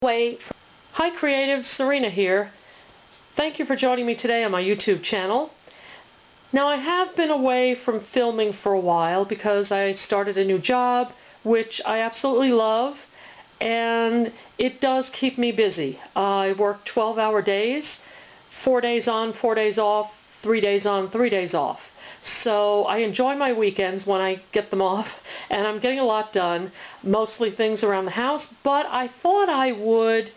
way. Hi creatives, Serena here. Thank you for joining me today on my YouTube channel. Now I have been away from filming for a while because I started a new job, which I absolutely love, and it does keep me busy. I work 12-hour days, 4 days on, 4 days off, 3 days on, 3 days off. So I enjoy my weekends when I get them off, and I'm getting a lot done, mostly things around the house, but I thought I would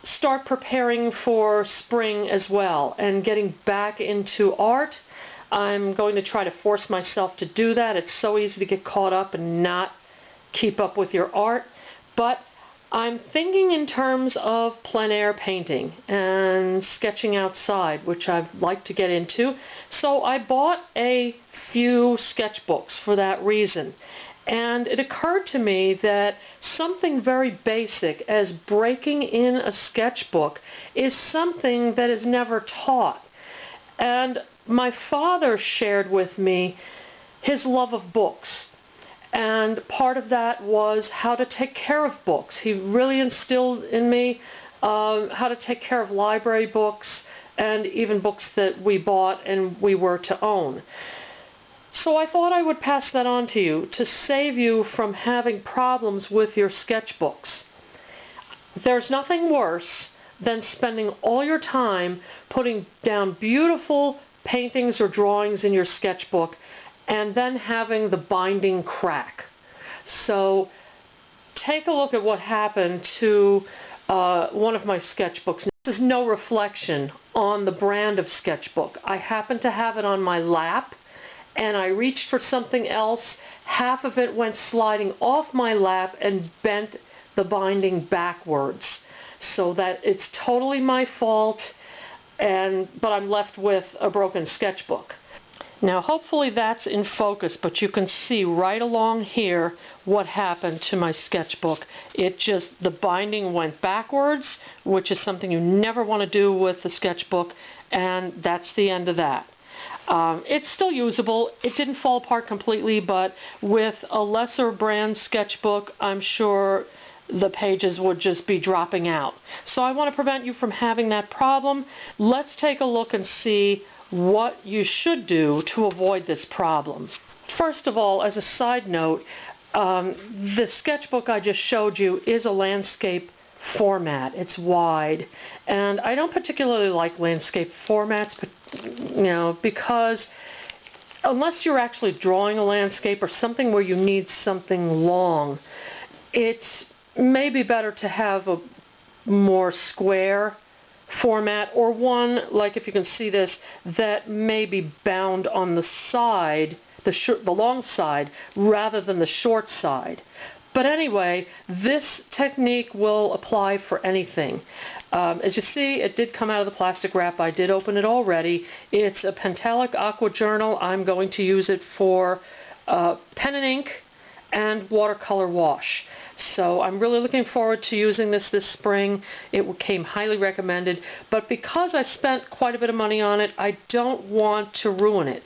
start preparing for spring as well and getting back into art. I'm going to try to force myself to do that. It's so easy to get caught up and not keep up with your art, but I'm thinking in terms of plein air painting and sketching outside, which I'd like to get into. So I bought a few sketchbooks for that reason. And it occurred to me that something very basic as breaking in a sketchbook is something that is never taught. And my father shared with me his love of books. And part of that was how to take care of books. He really instilled in me how to take care of library books and even books that we bought and we were to own. So I thought I would pass that on to you to save you from having problems with your sketchbooks. There's nothing worse than spending all your time putting down beautiful paintings or drawings in your sketchbook and then having the binding crack. So take a look at what happened to one of my sketchbooks. This is no reflection on the brand of sketchbook. I happen to have it on my lap, and I reached for something else. Half of it went sliding off my lap and bent the binding backwards, so that it's totally my fault, but I'm left with a broken sketchbook. Now hopefully that's in focus, but you can see right along here what happened to my sketchbook. The binding went backwards, which is something you never want to do with the sketchbook, and that's the end of that. It's still usable. It didn't fall apart completely, but with a lesser brand sketchbook, I'm sure the pages would just be dropping out. So I want to prevent you from having that problem. Let's take a look and see what you should do to avoid this problem. First of all, as a side note, the sketchbook I just showed you is a landscape format. It's wide, and I don't particularly like landscape formats, but because unless you're actually drawing a landscape or something where you need something long, it's maybe better to have a more square format, or one, like if you can see this, that may be bound on the side, the long side, rather than the short side. But anyway, this technique will apply for anything. As you see, it did come out of the plastic wrap. I did open it already. It's a Pentalic Aqua Journal. I'm going to use it for pen and ink and watercolor wash. So I'm really looking forward to using this spring. It came highly recommended, but because I spent quite a bit of money on it, I don't want to ruin it.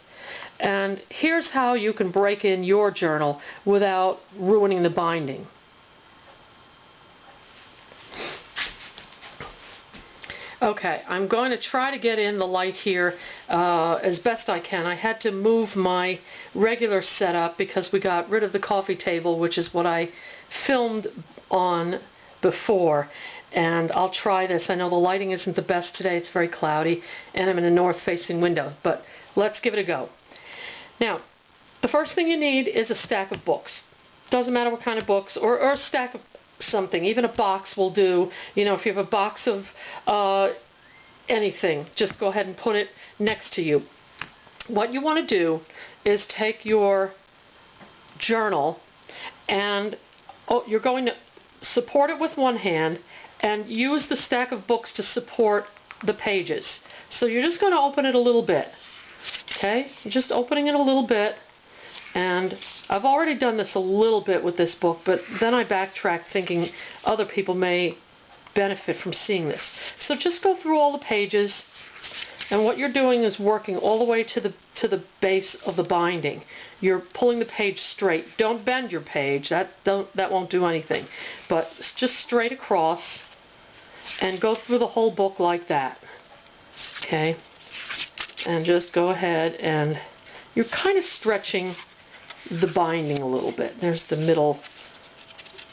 And here's how you can break in your journal without ruining the binding. Okay, I'm going to try to get in the light here as best I can. I had to move my regular setup because we got rid of the coffee table, which is what I filmed on before. And I'll try this. I know the lighting isn't the best today. It's very cloudy, and I'm in a north-facing window, but let's give it a go. Now, the first thing you need is a stack of books. Doesn't matter what kind of books, or a stack of something. Even a box will do. If you have a box of anything, just go ahead and put it next to you. What you want to do is take your journal and you're going to support it with one hand and use the stack of books to support the pages. So you're just going to open it a little bit. Okay? You're just opening it a little bit. And I've already done this a little bit with this book, but then I backtracked thinking other people may benefit from seeing this. So just go through all the pages And what you're doing is working all the way to the base of the binding. You're pulling the page straight. Don't bend your page. That won't do anything. But just straight across and go through the whole book like that. Okay? And just go ahead and you're kind of stretching the binding a little bit. There's the middle.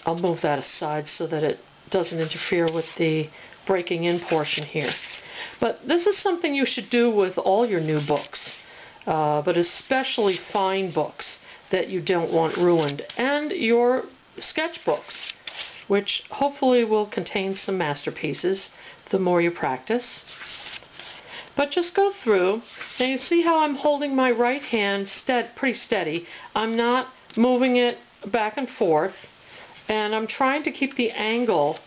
I'll move that aside so that it doesn't interfere with the breaking in portion here. But this is something you should do with all your new books, but especially fine books that you don't want ruined, and your sketchbooks, which hopefully will contain some masterpieces the more you practice. But just go through. Now you see how I'm holding my right hand pretty steady. I'm not moving it back and forth, and I'm trying to keep the angle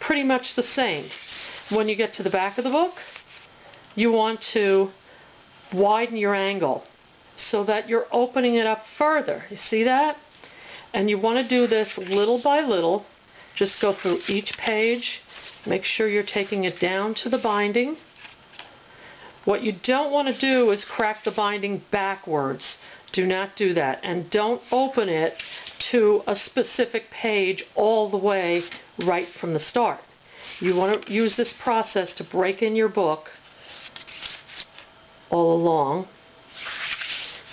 pretty much the same. When you get to the back of the book, you want to widen your angle so that you're opening it up further. You see that? And you want to do this little by little. Just go through each page. Make sure you're taking it down to the binding. What you don't want to do is crack the binding backwards. Do not do that. And don't open it to a specific page all the way right from the start. You want to use this process to break in your book all along.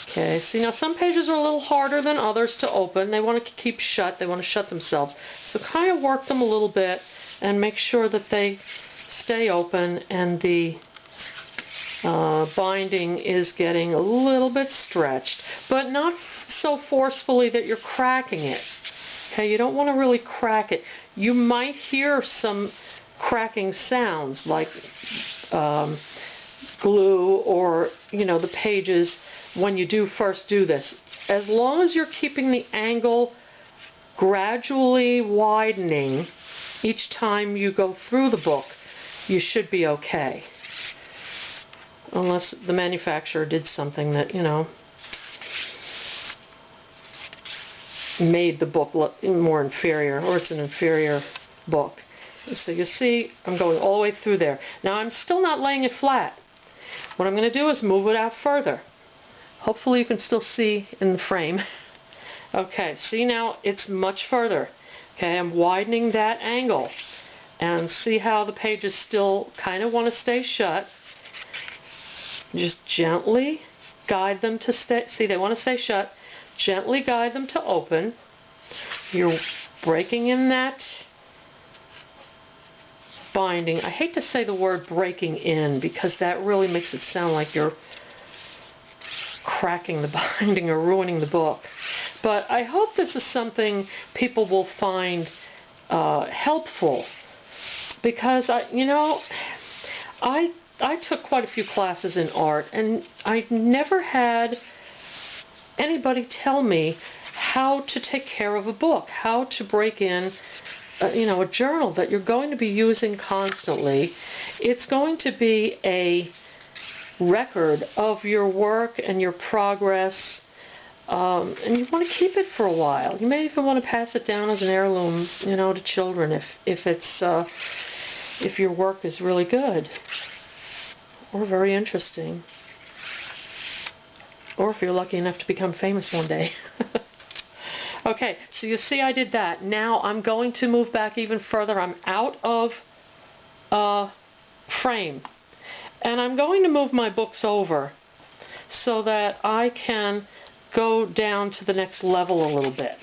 Okay, see now some pages are a little harder than others to open. They want to keep shut. They want to shut themselves. So kind of work them a little bit and make sure that they stay open and the binding is getting a little bit stretched, but not so forcefully that you're cracking it. Okay, you don't want to really crack it. You might hear some cracking sounds like glue or the pages when you first do this. As long as you're keeping the angle gradually widening each time you go through the book, you should be okay. Unless the manufacturer did something that made the book look more inferior, or it's an inferior book. So you see, I'm going all the way through there. Now I'm still not laying it flat. What I'm going to do is move it out further. Hopefully you can still see in the frame. Okay, see now it's much further. Okay, I'm widening that angle. And see how the pages still kind of want to stay shut. Just gently guide them to stay. See, they want to stay shut. Gently guide them to open. You're breaking in that binding. I hate to say the word breaking in because that really makes it sound like you're cracking the binding or ruining the book. But I hope this is something people will find helpful, because I took quite a few classes in art, and I never had anybody tell me how to take care of a book, how to break in a journal that you're going to be using constantly. It's going to be a record of your work and your progress, and you want to keep it for a while. You may even want to pass it down as an heirloom, to children if your work is really good or very interesting, or if you're lucky enough to become famous one day. Okay, so you see I did that. Now I'm going to move back even further. I'm out of frame. And I'm going to move my books over so that I can go down to the next level a little bit.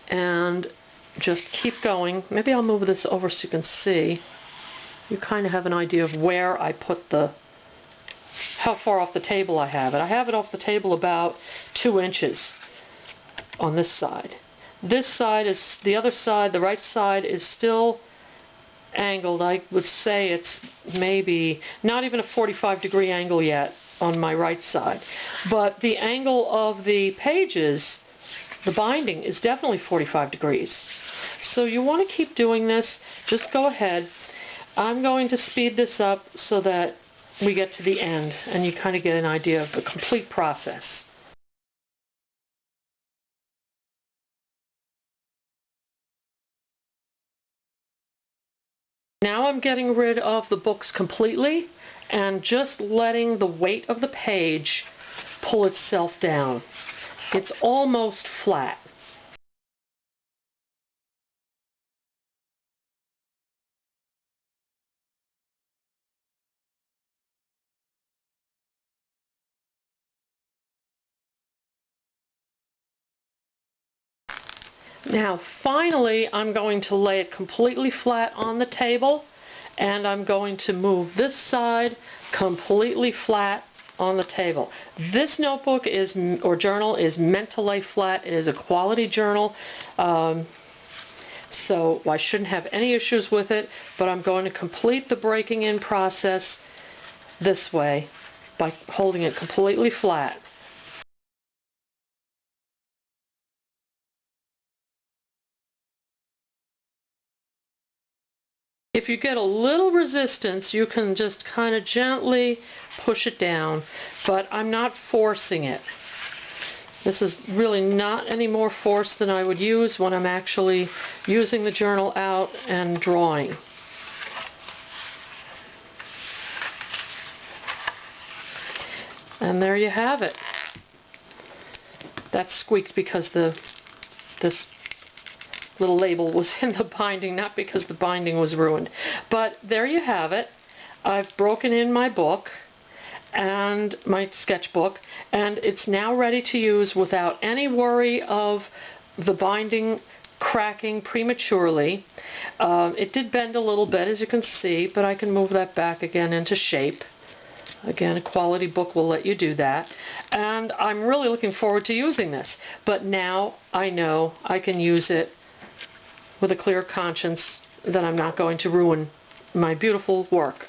And just keep going. Maybe I'll move this over so you can see. You kind of have an idea of where I put how far off the table I have it. I have it off the table about 2 inches. On this side. This side is the other side, the right side is still angled. I would say it's maybe not even a 45-degree angle yet on my right side. But the angle of the pages, the binding, is definitely 45 degrees. So you want to keep doing this. Just go ahead. I'm going to speed this up so that we get to the end and you kind of get an idea of the complete process. Now I'm getting rid of the books completely, and just letting the weight of the page pull itself down. It's almost flat. Now finally I'm going to lay it completely flat on the table, and I'm going to move this side completely flat on the table. This notebook or journal is meant to lay flat. It is a quality journal, so I shouldn't have any issues with it, but I'm going to complete the breaking in process this way by holding it completely flat. If you get a little resistance, you can just kind of gently push it down, but I'm not forcing it. This is really not any more force than I would use when I'm actually using the journal out and drawing. And there you have it. That squeaked because this little label was in the binding, not because the binding was ruined. But there you have it. I've broken in my book and my sketchbook, and it's now ready to use without any worry of the binding cracking prematurely. It did bend a little bit, as you can see, but I can move that back again into shape. Again, a quality book will let you do that. And I'm really looking forward to using this. But now I know I can use it with a clear conscience that I'm not going to ruin my beautiful work.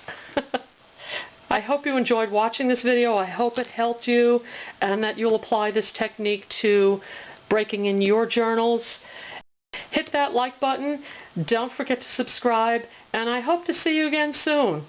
I hope you enjoyed watching this video. I hope it helped you and that you'll apply this technique to breaking in your journals. Hit that like button. Don't forget to subscribe, and I hope to see you again soon.